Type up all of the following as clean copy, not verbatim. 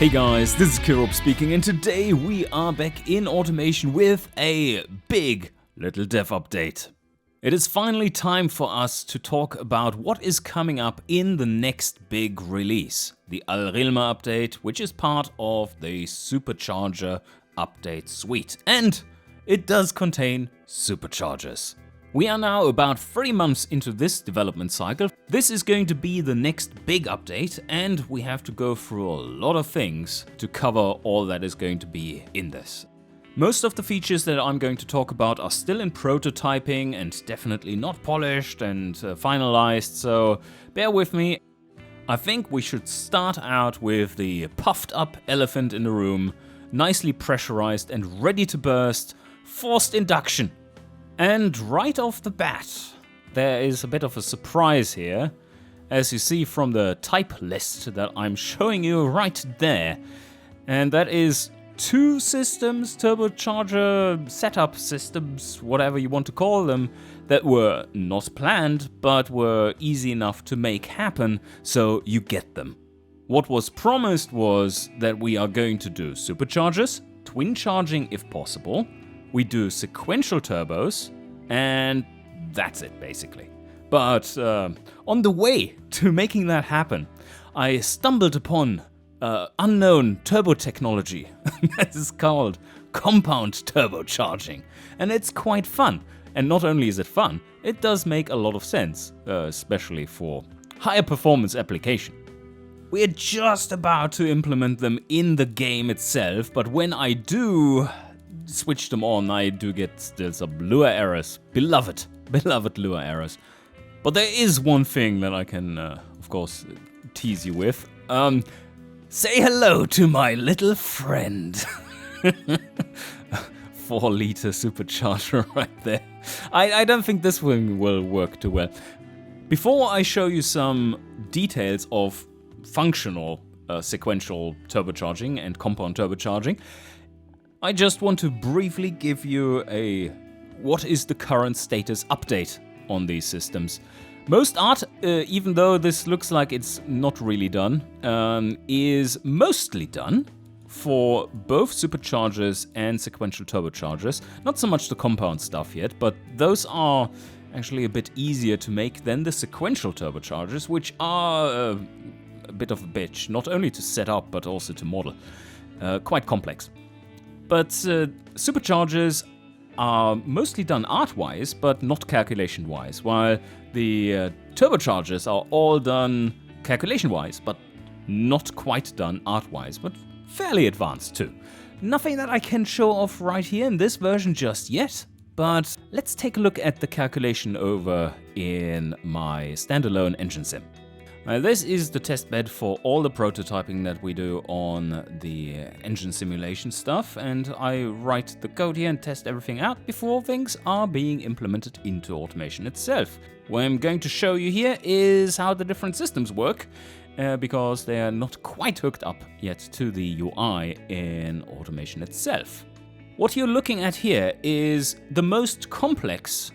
Hey guys, this is Kirop speaking, and today we are back in automation with a big little dev update. It is finally time for us to talk about what is coming up in the next big release, the Rilma update, which is part of the Supercharger update suite, and it does contain superchargers. We are now about 3 months into this development cycle. This is going to be the next big update, and we have to go through a lot of things to cover all that is going to be in this. Most of the features that I'm going to talk about are still in prototyping and definitely not polished and finalized, so bear with me. I think we should start out with the puffed up elephant in the room, nicely pressurized and ready to burst, forced induction. And right off the bat, there is a bit of a surprise here, as you see from the type list that I'm showing you right there. And that is 2 systems, turbocharger setup systems, whatever you want to call them, that were not planned, but were easy enough to make happen, so you get them. What was promised was that we are going to do superchargers, twin charging if possible, we do sequential turbos, and that's it basically. But on the way to making that happen, I stumbled upon unknown turbo technology that is called compound turbocharging, and it's quite fun. And not only is it fun, it does make a lot of sense, especially for higher performance application. We're just about to implement them in the game itself, but when I do switch them on, I do get still some Lua errors. Beloved Lua errors. But there is one thing that I can, of course, tease you with. Say hello to my little friend. 4-liter supercharger right there. I don't think this one will work too well. Before I show you some details of functional sequential turbocharging and compound turbocharging, I just want to briefly give you a what is the current status update on these systems. Most art, even though this looks like it's not really done, is mostly done for both superchargers and sequential turbochargers. Not so much the compound stuff yet, but those are actually a bit easier to make than the sequential turbochargers, which are a bit of a bitch, not only to set up but also to model. Quite complex. But superchargers are mostly done art-wise, but not calculation-wise, while the turbochargers are all done calculation-wise, but not quite done art-wise, but fairly advanced too. Nothing that I can show off right here in this version just yet, but let's take a look at the calculation over in my standalone engine sim. This is the testbed for all the prototyping that we do on the engine simulation stuff, and I write the code here and test everything out before things are being implemented into automation itself. What I'm going to show you here is how the different systems work, because they are not quite hooked up yet to the UI in automation itself. What you're looking at here is the most complex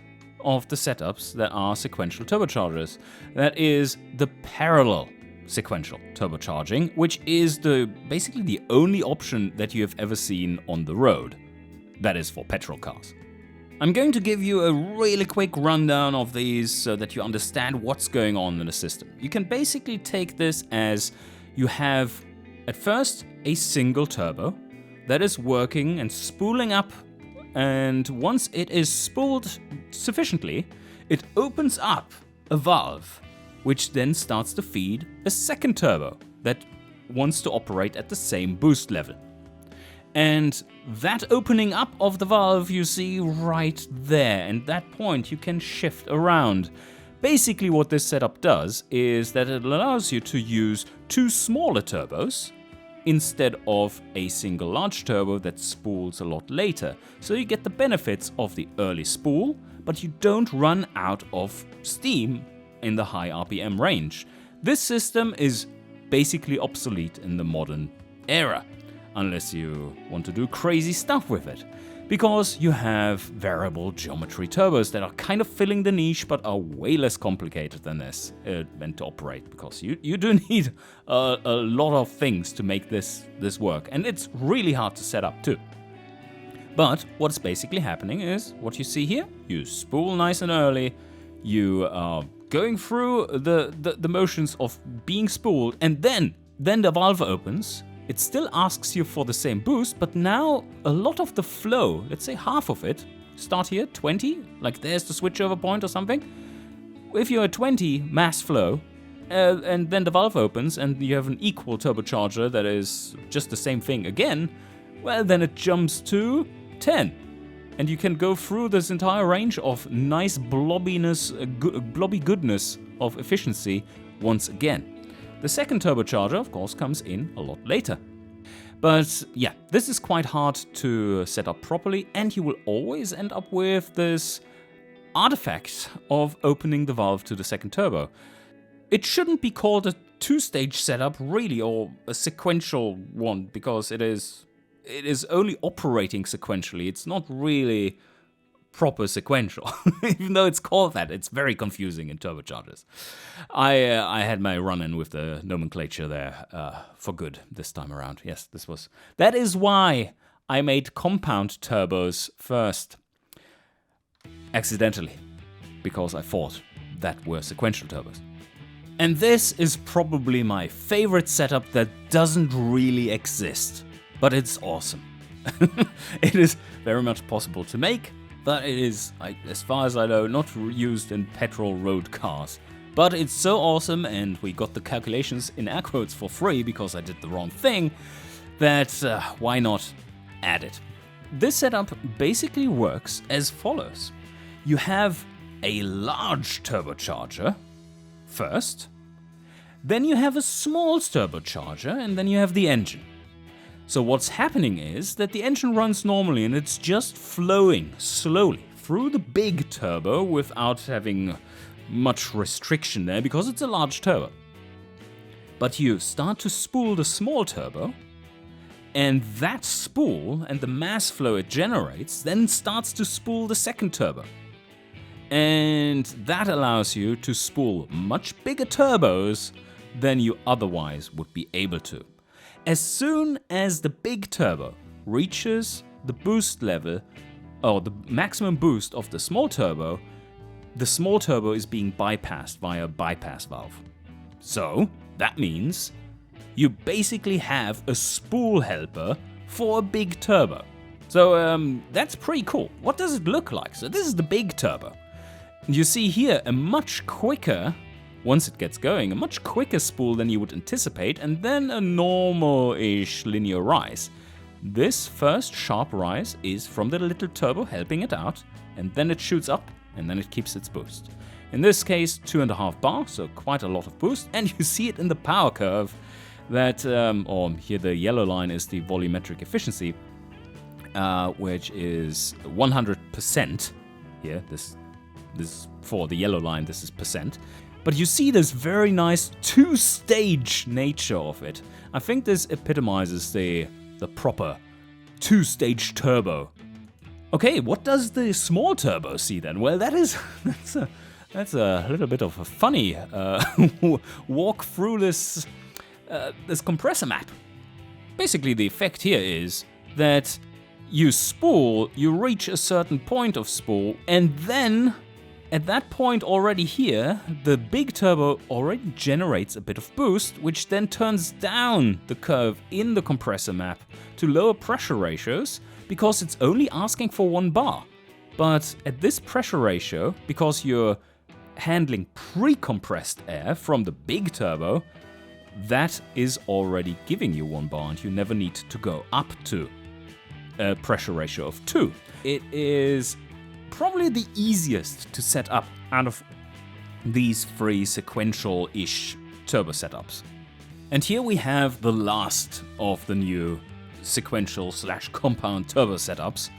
of the setups that are sequential turbochargers. That is the parallel sequential turbocharging, which is basically the only option that you have ever seen on the road. That is for petrol cars. I'm going to give you a really quick rundown of these so that you understand what's going on in the system. You can basically take this as you have at first a single turbo that is working and spooling up, and once it is spooled sufficiently, it opens up a valve, which then starts to feed a second turbo that wants to operate at the same boost level. And that opening up of the valve you see right there, and at that point you can shift around. Basically what this setup does is that it allows you to use 2 smaller turbos instead of a single large turbo that spools a lot later. So you get the benefits of the early spool, but you don't run out of steam in the high RPM range. This system is basically obsolete in the modern era, unless you want to do crazy stuff with it. because you have variable geometry turbos that are kind of filling the niche but are way less complicated than this and to operate, because you do need a lot of things to make this work, and it's really hard to set up too. But what's basically happening is what you see here. You spool nice and early, you are going through the motions of being spooled, and then the valve opens. It still asks you for the same boost, but now a lot of the flow, let's say half of it, start here, 20, like there's the switchover point or something. If you're at 20 mass flow, and then the valve opens and you have an equal turbocharger that is just the same thing again, well, then it jumps to 10. And you can go through this entire range of nice blobby goodness of efficiency once again. The second turbocharger, of course, comes in a lot later. But yeah, this is quite hard to set up properly, and you will always end up with this artifact of opening the valve to the second turbo. It shouldn't be called a two-stage setup, really, or a sequential one, because it is only operating sequentially. It's not really proper sequential, even though it's called that. It's very confusing in turbochargers. I had my run-in with the nomenclature there for good this time around. Yes, that is why I made compound turbos first, accidentally, because I thought that were sequential turbos. And this is probably my favorite setup that doesn't really exist, but it's awesome. It is very much possible to make, but it is, as far as I know, not used in petrol road cars. But it's so awesome, and we got the calculations in air quotes for free because I did the wrong thing, that why not add it? This setup basically works as follows. You have a large turbocharger first, then you have a small turbocharger, and then you have the engine. So what's happening is that the engine runs normally and it's just flowing slowly through the big turbo without having much restriction there because it's a large turbo. But you start to spool the small turbo, and that spool and the mass flow it generates then starts to spool the second turbo. And that allows you to spool much bigger turbos than you otherwise would be able to. As soon as the big turbo reaches the boost level, or the maximum boost of the small turbo is being bypassed via a bypass valve. So that means you basically have a spool helper for a big turbo. So that's pretty cool. What does it look like? So this is the big turbo. You see here a much quicker, once it gets going, a much quicker spool than you would anticipate, and then a normal-ish linear rise. This first sharp rise is from the little turbo helping it out, and then it shoots up, and then it keeps its boost. In this case, 2.5 bar, so quite a lot of boost, and you see it in the power curve that, or here the yellow line is the volumetric efficiency, which is 100%. Here, this for the yellow line, this is percent. But you see this very nice two-stage nature of it. I think this epitomizes the proper two-stage turbo. Okay, what does the small turbo see then? Well, that's a little bit of a funny walk through this compressor map. Basically, the effect here is that you spool, you reach a certain point of spool, and then at that point already here, the big turbo already generates a bit of boost, which then turns down the curve in the compressor map to lower pressure ratios, because it's only asking for 1 bar. But at this pressure ratio, because you're handling pre-compressed air from the big turbo, that is already giving you 1 bar, and you never need to go up to a pressure ratio of 2. It is probably the easiest to set up out of these 3 sequential-ish turbo setups. And here we have the last of the new sequential/compound turbo setups,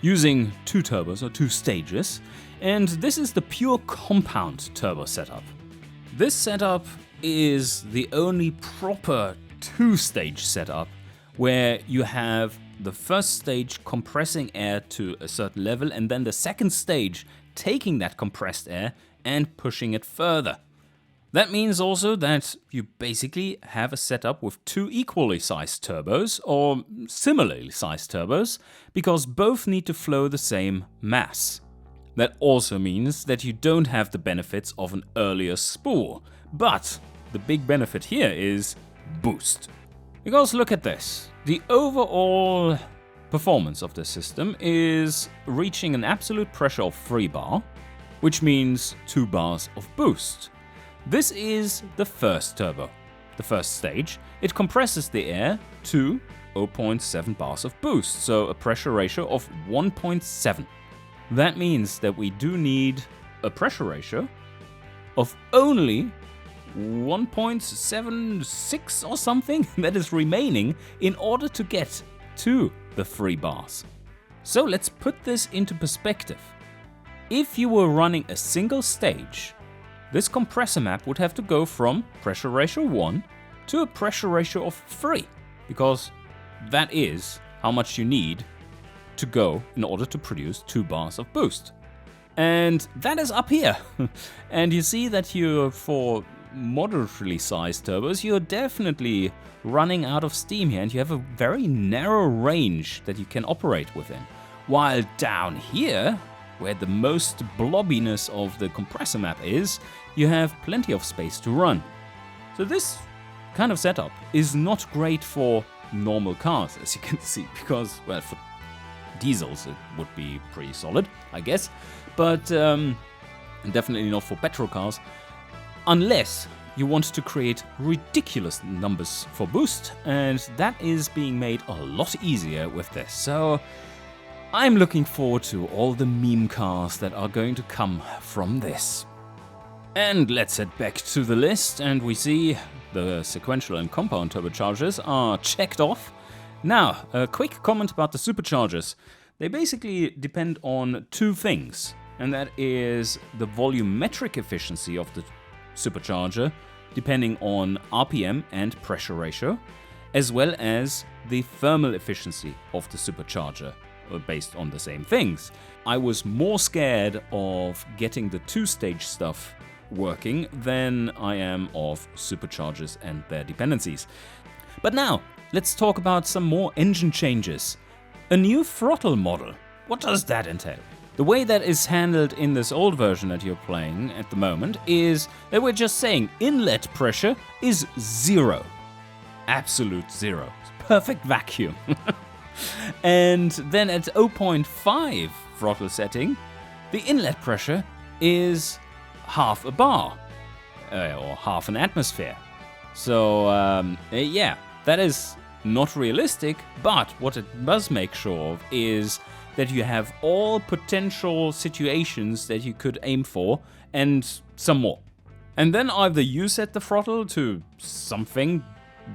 using 2 turbos or 2 stages, and this is the pure compound turbo setup. This setup is the only proper 2-stage setup where you have the first stage compressing air to a certain level, and then the second stage taking that compressed air and pushing it further. That means also that you basically have a setup with two equally sized turbos or similarly sized turbos, because both need to flow the same mass. That also means that you don't have the benefits of an earlier spool, but the big benefit here is boost. Because look at this, the overall performance of this system is reaching an absolute pressure of 3 bar, which means 2 bars of boost. This is the first turbo, the first stage. It compresses the air to 0.7 bars of boost, so a pressure ratio of 1.7. That means that we do need a pressure ratio of only 1.76 or something that is remaining in order to get to the 3 bars. So let's put this into perspective. If you were running a single stage, this compressor map would have to go from pressure ratio 1 to a pressure ratio of 3, because that is how much you need to go in order to produce 2 bars of boost. And that is up here. And you see that for moderately sized turbos, you're definitely running out of steam here, and you have a very narrow range that you can operate within. While down here, where the most blobbiness of the compressor map is, you have plenty of space to run. So this kind of setup is not great for normal cars, as you can see, because, well, for diesels it would be pretty solid, I guess, but definitely not for petrol cars, unless you want to create ridiculous numbers for boost, and that is being made a lot easier with this. So I'm looking forward to all the meme cars that are going to come from this. And let's head back to the list, and we see the sequential and compound turbochargers are checked off. Now, a quick comment about the superchargers. They basically depend on two things, and that is the volumetric efficiency of the supercharger, depending on RPM and pressure ratio, as well as the thermal efficiency of the supercharger, based on the same things. I was more scared of getting the two-stage stuff working than I am of superchargers and their dependencies. But now, let's talk about some more engine changes. A new throttle model. What does that entail? The way that is handled in this old version that you're playing at the moment is that we're just saying inlet pressure is 0. Absolute 0. Perfect vacuum. And then at 0.5 throttle setting, the inlet pressure is half a bar, or half an atmosphere. So yeah, that is not realistic, but what it does make sure of is that you have all potential situations that you could aim for, and some more. And then either you set the throttle to something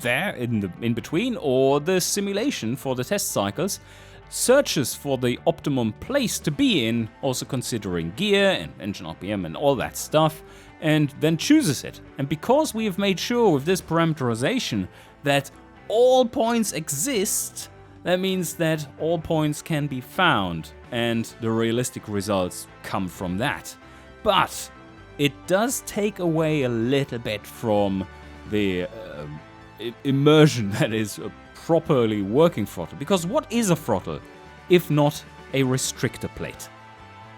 there in between, or the simulation for the test cycles searches for the optimum place to be in, also considering gear and engine RPM and all that stuff, and then chooses it. And because we have made sure with this parameterization that all points exist, that means that all points can be found, and the realistic results come from that. But it does take away a little bit from the immersion that is a properly working throttle. Because what is a throttle if not a restrictor plate?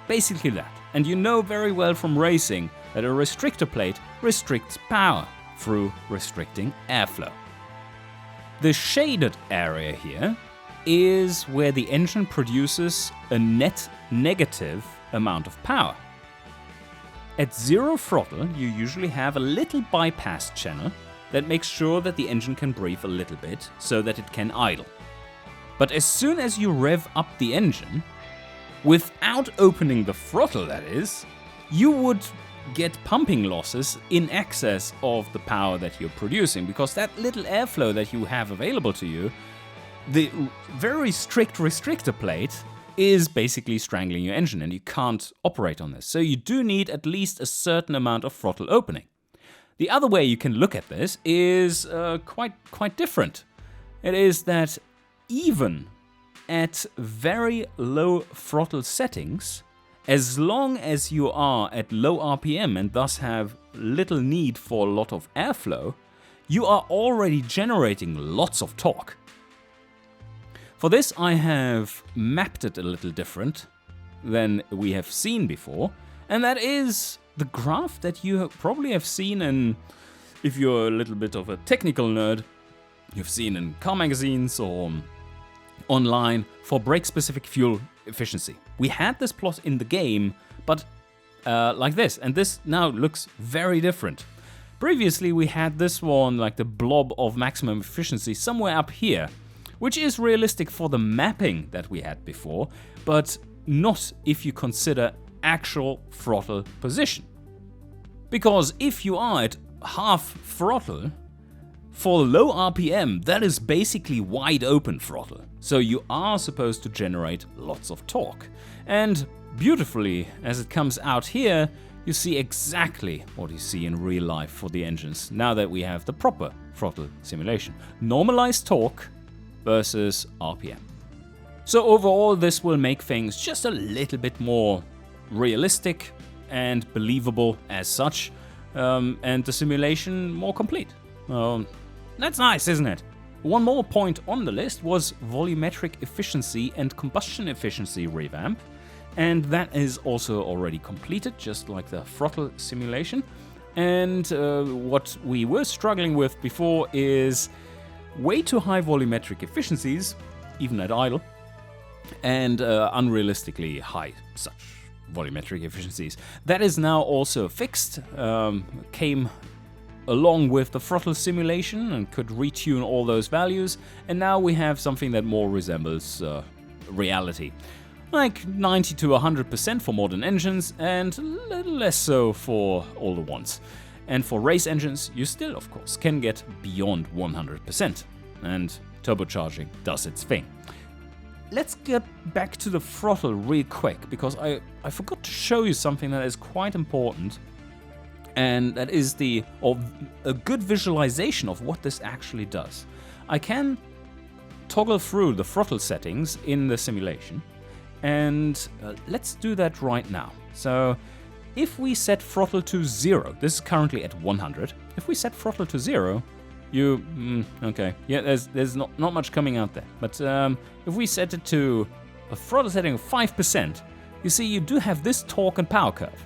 Basically that. And you know very well from racing that a restrictor plate restricts power through restricting airflow. The shaded area here is where the engine produces a net negative amount of power. At 0 throttle, you usually have a little bypass channel that makes sure that the engine can breathe a little bit so that it can idle. But as soon as you rev up the engine, without opening the throttle that is, you would get pumping losses in excess of the power that you're producing, because that little airflow that you have available to you, the very strict restrictor plate, is basically strangling your engine and you can't operate on this. So you do need at least a certain amount of throttle opening. The other way you can look at this is quite different. It is that even at very low throttle settings, as long as you are at low RPM and thus have little need for a lot of airflow, you are already generating lots of torque. For this I have mapped it a little different than we have seen before, and that is the graph that you probably have seen in, if you're a little bit of a technical nerd, you've seen in car magazines or online for brake-specific fuel efficiency. We had this plot in the game, but like this, and this now looks very different. Previously we had this one, like the blob of maximum efficiency, somewhere up here, which is realistic for the mapping that we had before, but not if you consider actual throttle position. Because if you are at half throttle, for low RPM, that is basically wide open throttle. So you are supposed to generate lots of torque. And beautifully, as it comes out here, you see exactly what you see in real life for the engines, now that we have the proper throttle simulation. Normalized torque versus RPM. So overall, this will make things just a little bit more realistic and believable as such, and the simulation more complete. That's nice, isn't it? One more point on the list was volumetric efficiency and combustion efficiency revamp, and that is also already completed, just like the throttle simulation. And what we were struggling with before is way too high volumetric efficiencies, even at idle, and unrealistically high such volumetric efficiencies. That is now also fixed, came along with the throttle simulation and could retune all those values, and now we have something that more resembles reality. Like 90 to 100% for modern engines and a little less so for older ones. And for race engines, you still, of course, can get beyond 100%, and turbocharging does its thing. Let's get back to the throttle real quick, because I forgot to show you something that is quite important, and that is a good visualization of what this actually does. I can toggle through the throttle settings in the simulation, and let's do that right now. So if we set throttle to 0, this is currently at 100. If we set throttle to 0, okay, yeah, there's not much coming out there. But if we set it to a throttle setting of 5%, you see you do have this torque and power curve.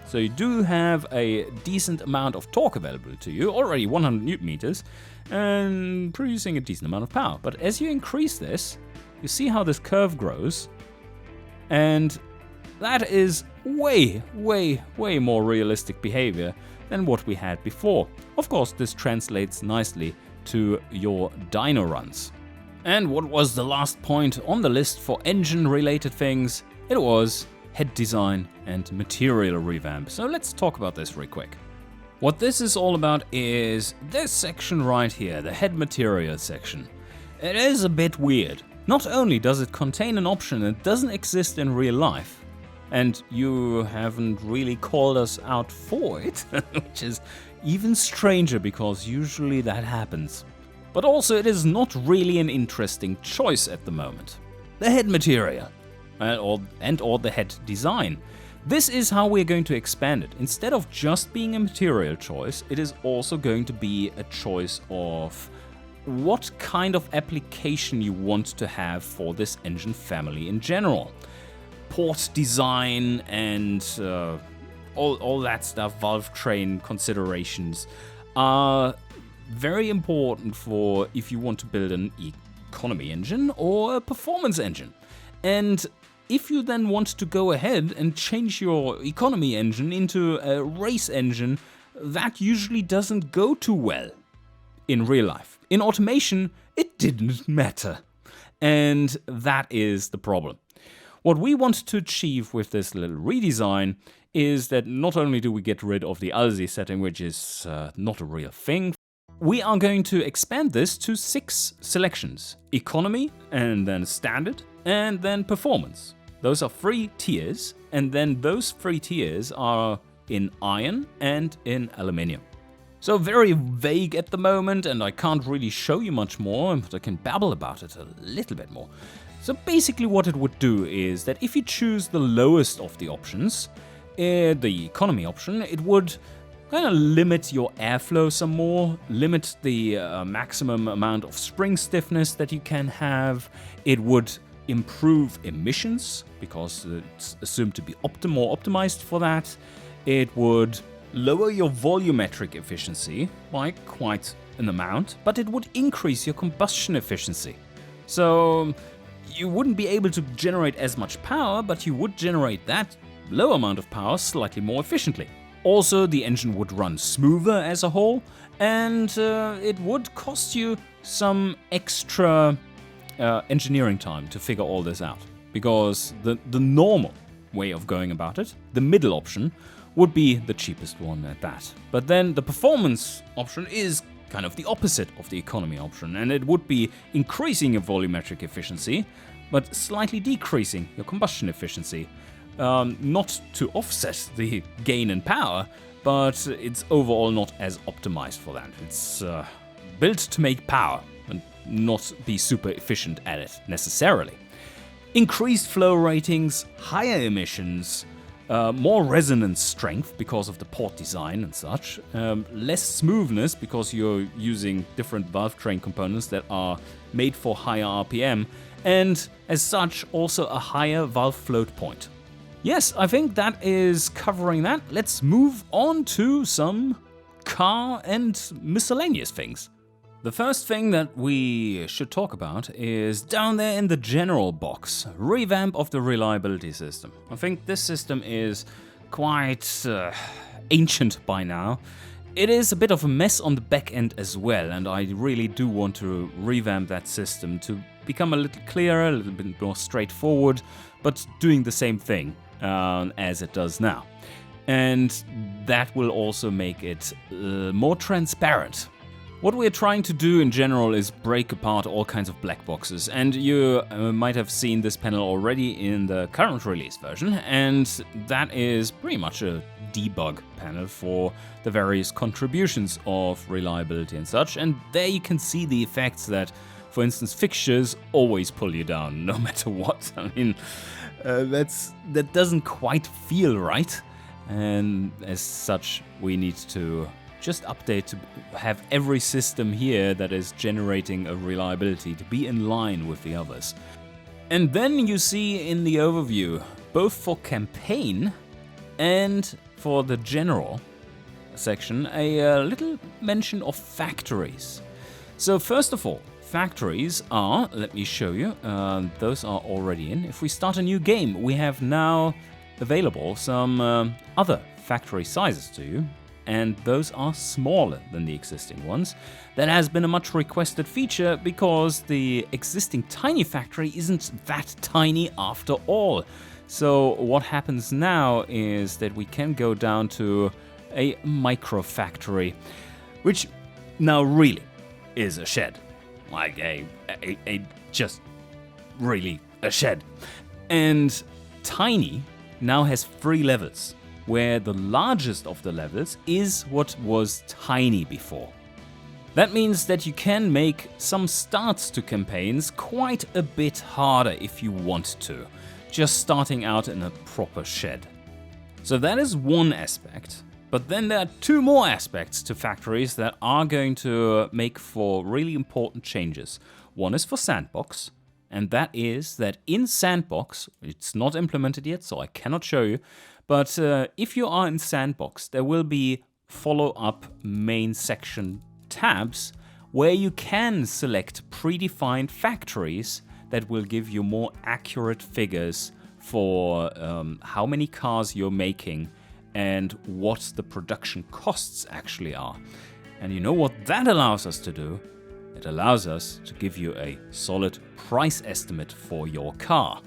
So you do have a decent amount of torque available to you, already 100 Newton meters, and producing a decent amount of power. But as you increase this, you see how this curve grows, and that is way more realistic behavior than what we had before. Of course, this translates nicely to your dyno runs. And what was the last point on the list for engine-related things? It was head design and material revamp. So let's talk about this real quick. What this is all about is this section right here, the head material section. It is a bit weird. Not only does it contain an option that doesn't exist in real life, and you haven't really called us out for it, which is even stranger because usually that happens. But also it is not really an interesting choice at the moment. The head material, or the head design. This is how we're going to expand it. Instead of just being a material choice, it is also going to be a choice of what kind of application you want to have for this engine family in general. Port design and all that stuff, valve train considerations are very important for if you want to build an economy engine or a performance engine. And if you then want to go ahead and change your economy engine into a race engine, that usually doesn't go too well in real life. In automation, it didn't matter. And that is the problem. What we want to achieve with this little redesign is that not only do we get rid of the ALSI setting, which is not a real thing, we are going to expand this to 6 selections. Economy, and then standard, and then performance. Those are 3 tiers, and then those 3 tiers are in iron and in aluminium. So very vague at the moment, and I can't really show you much more, but I can babble about it a little bit more. So basically what it would do is that if you choose the lowest of the options, the economy option, it would kind of limit your airflow some more, limit the maximum amount of spring stiffness that you can have. It would improve emissions because it's assumed to be more optimized for that. It would lower your volumetric efficiency by quite an amount, but it would increase your combustion efficiency. So you wouldn't be able to generate as much power, but you would generate that low amount of power slightly more efficiently. Also, the engine would run smoother as a whole, and it would cost you some extra engineering time to figure all this out. Because the normal way of going about it, the middle option, would be the cheapest one at that. But then the performance option is kind of the opposite of the economy option, and it would be increasing your volumetric efficiency, but slightly decreasing your combustion efficiency. Not to offset the gain in power, but it's overall not as optimized for that. It's built to make power and not be super efficient at it necessarily. Increased flow ratings, higher emissions, more resonance strength because of the port design and such, less smoothness because you're using different valve train components that are made for higher RPM, and as such also a higher valve float point. Yes, I think that is covering that. Let's move on to some car and miscellaneous things. The first thing that we should talk about is down there in the general box, revamp of the reliability system. I think this system is quite ancient by now. It is a bit of a mess on the back end as well, and I really do want to revamp that system to become a little clearer, a little bit more straightforward, but doing the same thing as it does now. And that will also make it more transparent. What we're trying to do in general is break apart all kinds of black boxes, and you might have seen this panel already in the current release version, and that is pretty much a debug panel for the various contributions of reliability and such, and there you can see the effects that, for instance, fixtures always pull you down no matter what. I mean, that doesn't quite feel right, and as such we need to just update to have every system here that is generating a reliability to be in line with the others. And then you see in the overview, both for campaign and for the general section, a little mention of factories. So first of all, factories are, let me show you, those are already in. If we start a new game, we have now available some other factory sizes to you, and those are smaller than the existing ones. That has been a much requested feature because the existing tiny factory isn't that tiny after all. So what happens now is that we can go down to a micro factory, which now really is a shed. Like a just really a shed. And tiny now has 3 levels, where the largest of the levels is what was tiny before. That means that you can make some starts to campaigns quite a bit harder if you want to, just starting out in a proper shed. So that is one aspect, but then there are 2 more aspects to factories that are going to make for really important changes. One is for Sandbox, and that is that in Sandbox, it's not implemented yet, so I cannot show you, but if you are in Sandbox, there will be follow-up main section tabs where you can select predefined factories that will give you more accurate figures for how many cars you're making and what the production costs actually are. And you know what that allows us to do? It allows us to give you a solid price estimate for your car.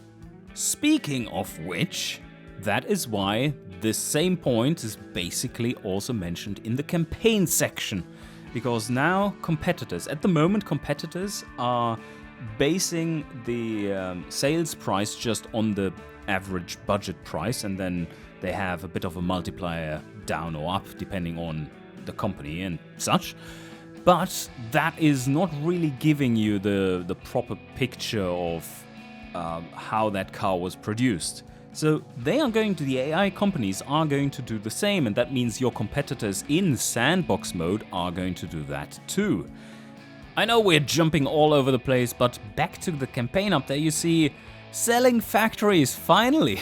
Speaking of which, that is why this same point is basically also mentioned in the campaign section. Because now competitors, at the moment competitors are basing the sales price just on the average budget price, and then they have a bit of a multiplier down or up depending on the company and such. But that is not really giving you the proper picture of how that car was produced. So the AI companies are going to do the same, and that means your competitors in sandbox mode are going to do that too. I know we're jumping all over the place, but back to the campaign up there, you see selling factories, finally.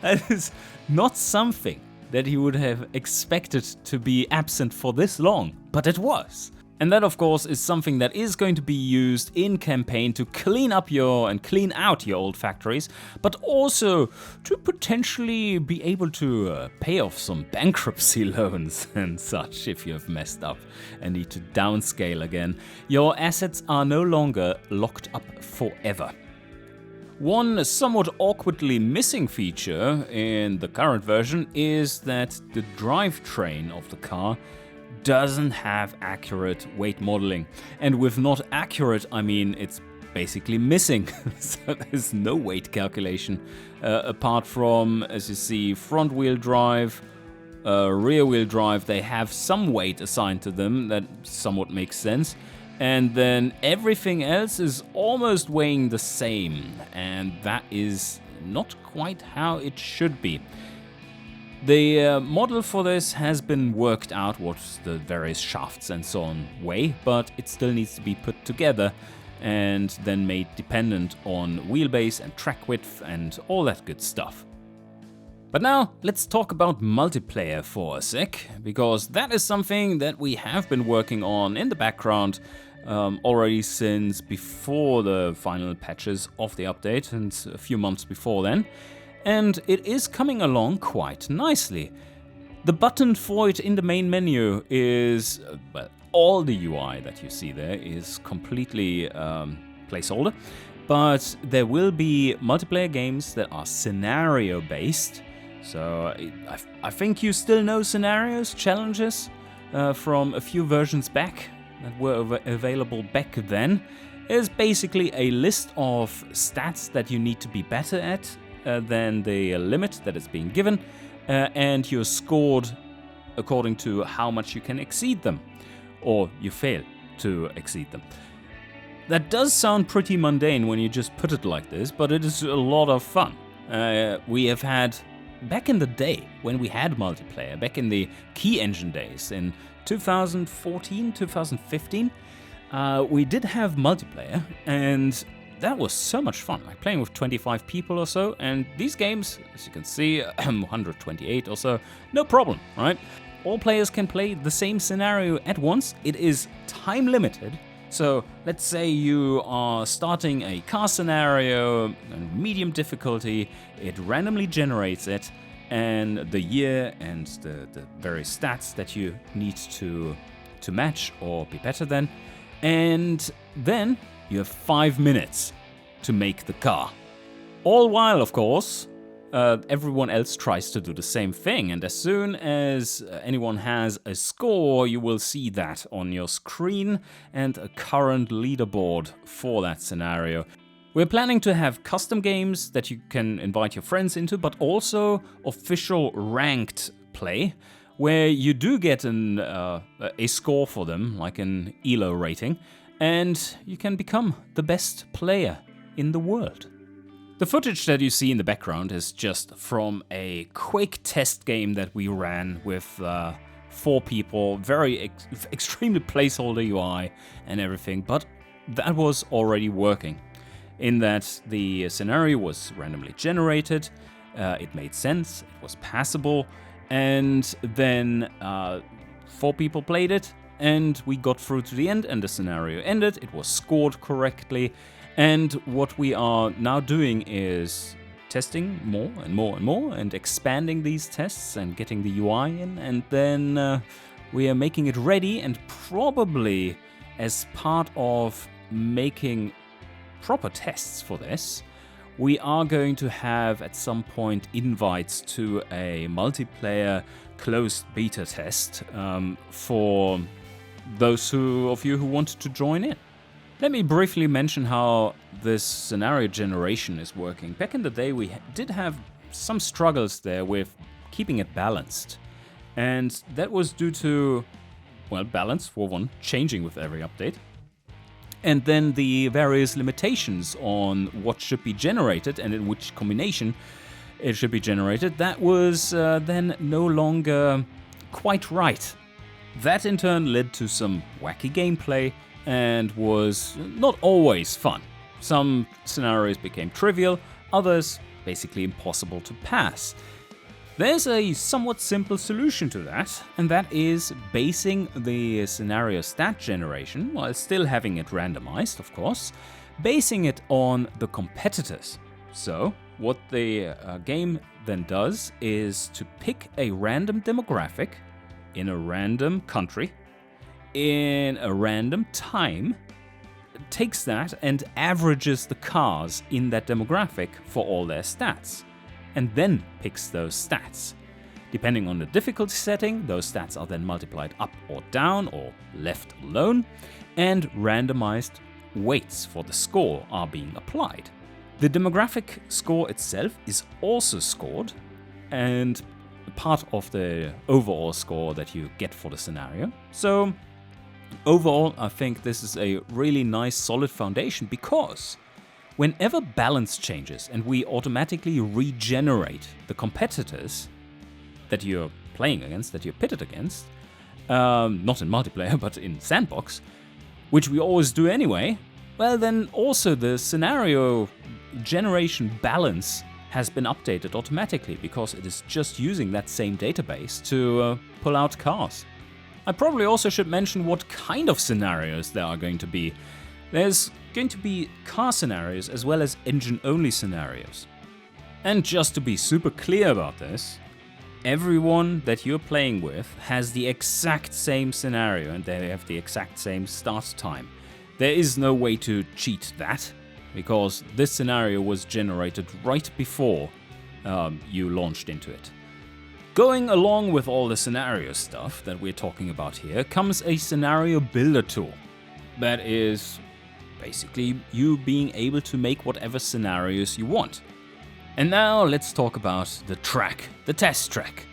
That is not something that you would have expected to be absent for this long, but it was. And that, of course, is something that is going to be used in campaign to clean out your old factories, but also to potentially be able to pay off some bankruptcy loans and such if you have messed up and need to downscale again. Your assets are no longer locked up forever. One somewhat awkwardly missing feature in the current version is that the drivetrain of the car doesn't have accurate weight modeling. And with not accurate, I mean it's basically missing. So there's no weight calculation apart from, as you see, front wheel drive, rear wheel drive. They have some weight assigned to them that somewhat makes sense. And then everything else is almost weighing the same. And that is not quite how it should be. The model for this has been worked out, what the various shafts and so on weigh, but it still needs to be put together and then made dependent on wheelbase and track width and all that good stuff. But now let's talk about multiplayer for a sec, because that is something that we have been working on in the background already since before the final patches of the update and a few months before then. And it is coming along quite nicely. The button for it in the main menu is, well, all the UI that you see there is completely placeholder, but there will be multiplayer games that are scenario based. So I think you still know scenarios, challenges from a few versions back that were available back then. Is basically a list of stats that you need to be better at than the limit that is being given, and you're scored according to how much you can exceed them, or you fail to exceed them. That does sound pretty mundane when you just put it like this, but it is a lot of fun. We have had, back in the day when we had multiplayer, back in the key engine days in 2014, 2015, we did have multiplayer, and that was so much fun, like playing with 25 people or so, and these games, as you can see, 128 or so, no problem, right? All players can play the same scenario at once. It is time limited, so let's say you are starting a car scenario, medium difficulty, it randomly generates it, and the year and the various stats that you need to match or be better than, and then you have 5 minutes to make the car. All while, of course, everyone else tries to do the same thing, and as soon as anyone has a score, you will see that on your screen and a current leaderboard for that scenario. We're planning to have custom games that you can invite your friends into, but also official ranked play, where you do get a score for them, like an ELO rating, and you can become the best player in the world. The footage that you see in the background is just from a quick test game that we ran with 4 people, very extremely placeholder UI and everything, but that was already working. In that the scenario was randomly generated, it made sense, it was passable, and then 4 people played it, and we got through to the end, and the scenario ended, it was scored correctly, and what we are now doing is testing more and more and more, and expanding these tests and getting the UI in, and then we are making it ready, and probably as part of making proper tests for this, we are going to have at some point invites to a multiplayer closed beta test for those of you who want to join in. Let me briefly mention how this scenario generation is working. Back in the day, we did have some struggles there with keeping it balanced. And that was due to, well, balance, for one, changing with every update. and then the various limitations on what should be generated and in which combination it should be generated, that was then no longer quite right. That in turn led to some wacky gameplay and was not always fun. Some scenarios became trivial, others basically impossible to pass. There's a somewhat simple solution to that, and that is basing the scenario stat generation, while still having it randomized, of course, basing it on the competitors. So, what the game then does is to pick a random demographic in a random country, in a random time, takes that and averages the cars in that demographic for all their stats, and then picks those stats. Depending on the difficulty setting, those stats are then multiplied up or down or left alone, and randomized weights for the score are being applied. The demographic score itself is also scored, and part of the overall score that you get for the scenario. So overall, I think this is a really nice solid foundation, because whenever balance changes and we automatically regenerate the competitors that you're playing against, that you're pitted against, not in multiplayer but in sandbox, which we always do anyway, well then also the scenario generation balance has been updated automatically, because it is just using that same database to pull out cars. I probably also should mention what kind of scenarios there are going to be. There's going to be car scenarios as well as engine-only scenarios. And just to be super clear about this, everyone that you're playing with has the exact same scenario and they have the exact same start time. There is no way to cheat that, because this scenario was generated right before you launched into it. Going along with all the scenario stuff that we're talking about here comes a scenario builder tool. That is basically you being able to make whatever scenarios you want. And now let's talk about the track, the test track.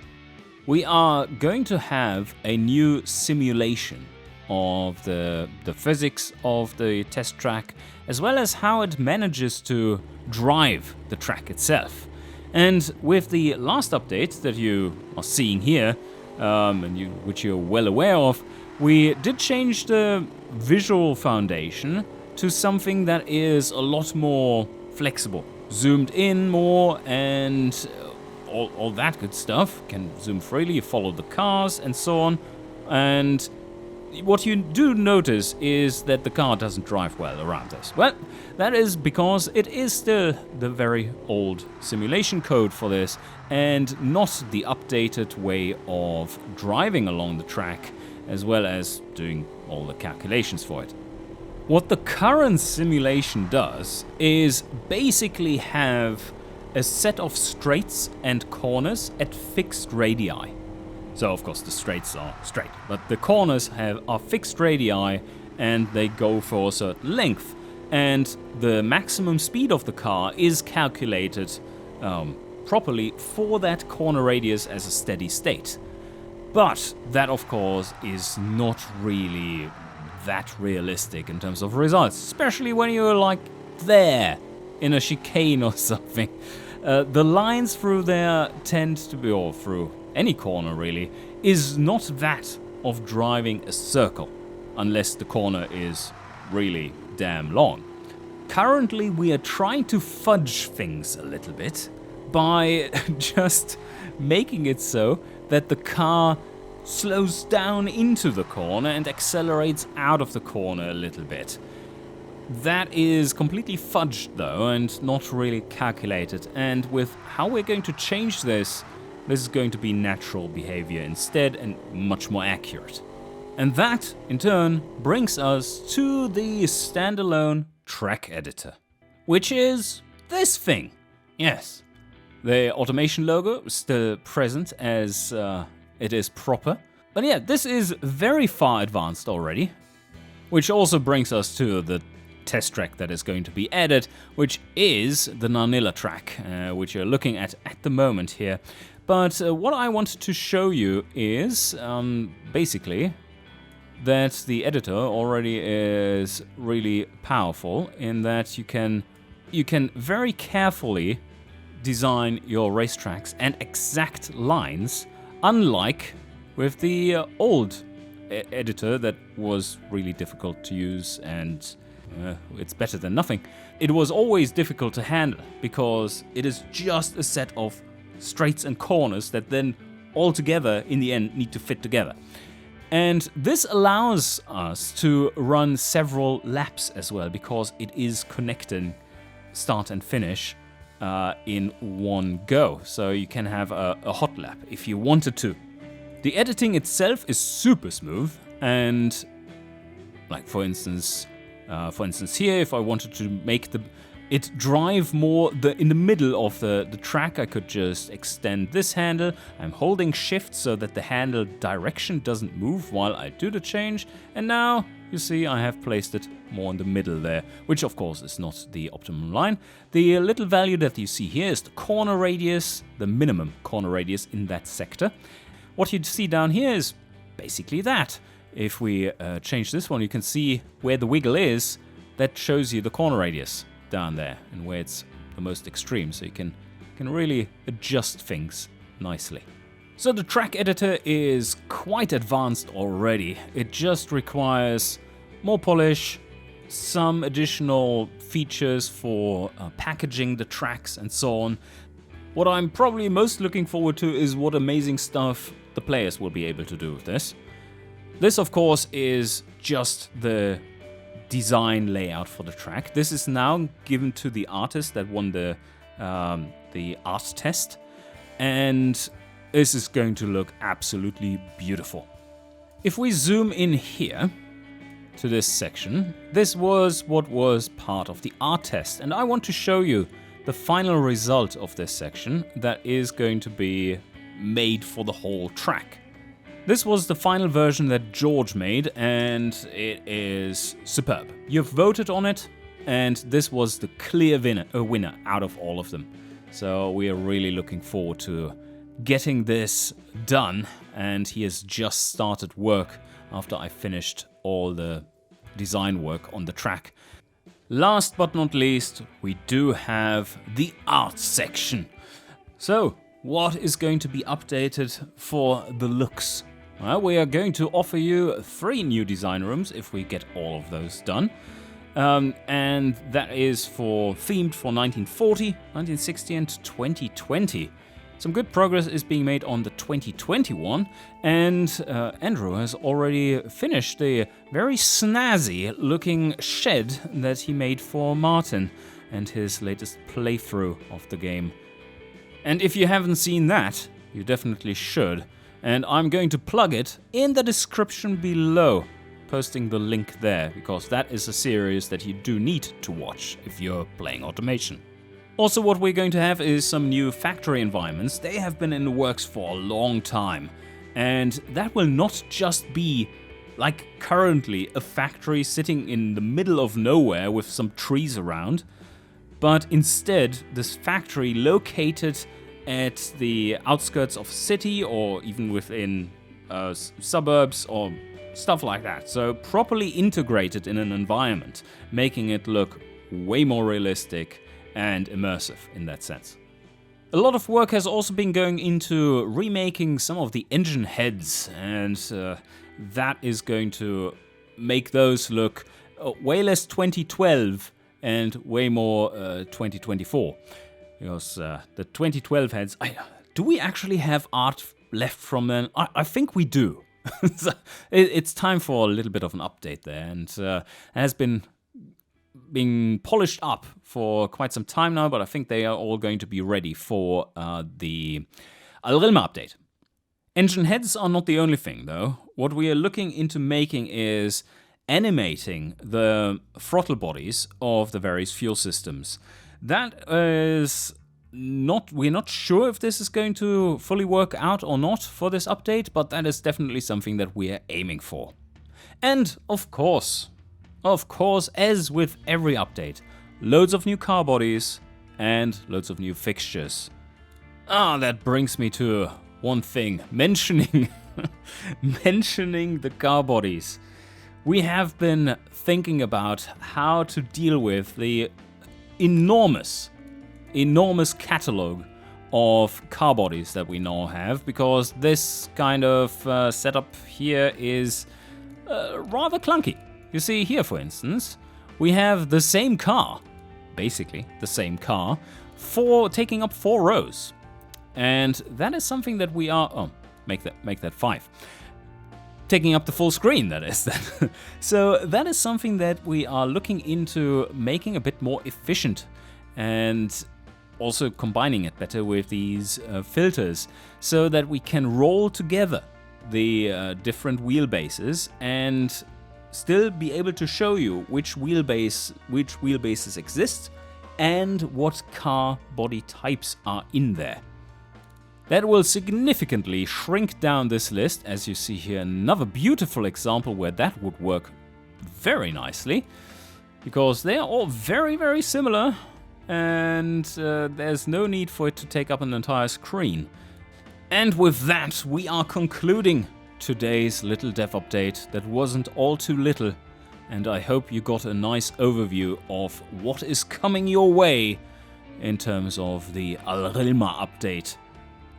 We are going to have a new simulation of the physics of the test track, as well as how it manages to drive the track itself. And with the last update that you are seeing here, which you're well aware of, we did change the visual foundation to something that is a lot more flexible. Zoomed in more and all that good stuff. Can zoom freely, follow the cars and so on. And what you do notice is that the car doesn't drive well around this. Well, that is because it is still the very old simulation code for this, and not the updated way of driving along the track, as well as doing all the calculations for it. What the current simulation does is basically have a set of straights and corners at fixed radii. So of course the straights are straight, but the corners are fixed radii and they go for a certain length. And the maximum speed of the car is calculated properly for that corner radius as a steady state. But that of course is not really that realistic in terms of results, especially when you're like there in a chicane or something. The lines through there tend to be, or through any corner really, is not that of driving a circle, unless the corner is really damn long. Currently we are trying to fudge things a little bit by just making it so that the car slows down into the corner and accelerates out of the corner a little bit. That is completely fudged though, and not really calculated, and with how we're going to change this is going to be natural behavior instead and much more accurate. And that, in turn, brings us to the standalone track editor, which is this thing. Yes, the automation logo is still present as it is proper. But yeah, this is very far advanced already, which also brings us to the test track that is going to be added, which is the Narnilla track, which you're looking at the moment here. But what I wanted to show you is basically that the editor already is really powerful in that you can very carefully design your racetracks and exact lines, unlike with the old editor that was really difficult to use, and it's better than nothing. It was always difficult to handle because it is just a set of straights and corners that then all together in the end need to fit together. And this allows us to run several laps as well, because it is connecting start and finish in one go. So you can have a hot lap if you wanted to. The editing itself is super smooth, and like for instance here, if I wanted to make it drive more in the middle of the track, I could just extend this handle. I'm holding shift so that the handle direction doesn't move while I do the change. And now you see I have placed it more in the middle there, which of course is not the optimum line. The little value that you see here is the corner radius, the minimum corner radius in that sector. What you see down here is basically that. If we change this one, you can see where the wiggle is. That shows you the corner radius down there and where it's the most extreme, so you can really adjust things nicely. So the track editor is quite advanced already. It just requires more polish, some additional features for packaging the tracks and so on. What I'm probably most looking forward to is what amazing stuff the players will be able to do with this. This of course is just the design layout for the track. This is now given to the artist that won the art test, and this is going to look absolutely beautiful. If we zoom in here to this section, this was what was part of the art test, and I want to show you the final result of this section that is going to be made for the whole track. This was the final version that George made, and it is superb. You've voted on it, and this was the clear winner out of all of them. So we are really looking forward to getting this done, and he has just started work after I finished all the design work on the track. Last but not least, we do have the art section. So, what is going to be updated for the looks? Well, we are going to offer you 3 new design rooms if we get all of those done. And that is themed for 1940, 1960 and 2020. Some good progress is being made on the 2021, and Andrew has already finished the very snazzy looking shed that he made for Martin and his latest playthrough of the game. And if you haven't seen that, you definitely should. And I'm going to plug it in the description below, posting the link there, because that is a series that you do need to watch if you're playing automation. Also, what we're going to have is some new factory environments. They have been in the works for a long time, and that will not just be like currently a factory sitting in the middle of nowhere with some trees around, but instead this factory located at the outskirts of a city or even within suburbs or stuff like that. So properly integrated in an environment, making it look way more realistic and immersive in that sense. A lot of work has also been going into remaking some of the engine heads, and that is going to make those look way less 2012 and way more 2024. Because the 2012 heads, do we actually have art left from them? I think we do. So it's time for a little bit of an update there, and it has been being polished up for quite some time now, but I think they are all going to be ready for the Rilma update. Engine heads are not the only thing, though. What we are looking into making is animating the throttle bodies of the various fuel systems. That is we're not sure if this is going to fully work out or not for this update, but that is definitely something that we are aiming for. And of course, as with every update, loads of new car bodies and loads of new fixtures. That brings me to one thing, mentioning mentioning the car bodies. We have been thinking about how to deal with the enormous catalog of car bodies that we now have, because this kind of setup here is rather clunky. You see here, for instance, we have the same car, basically the same car, taking up 4 rows. And that is something that we are, make that 5. Taking up the full screen, that is. So that is something that we are looking into making a bit more efficient, and also combining it better with these filters, so that we can roll together the different wheelbases and still be able to show you which wheelbases exist and what car body types are in there. That will significantly shrink down this list, as you see here. Another beautiful example where that would work very nicely, because they are all very, very similar, and there's no need for it to take up an entire screen. And with that, we are concluding today's little dev update that wasn't all too little, and I hope you got a nice overview of what is coming your way in terms of the Rilma update.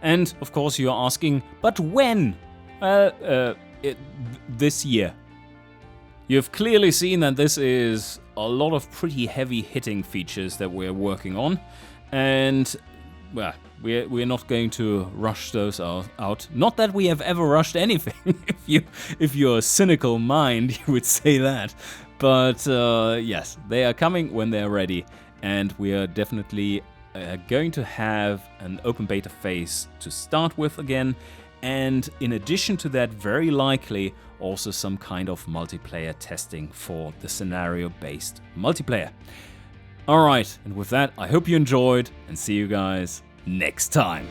And of course you're asking, but when? This year. You've clearly seen that this is a lot of pretty heavy hitting features that we're working on, and well, we're not going to rush those out. Not that we have ever rushed anything. If you're a cynical mind, you would say that. But yes, they are coming when they're ready, and we are definitely going to have an open beta phase to start with again, and in addition to that, very likely also some kind of multiplayer testing for the scenario-based multiplayer. Alright, and with that, I hope you enjoyed, and see you guys next time.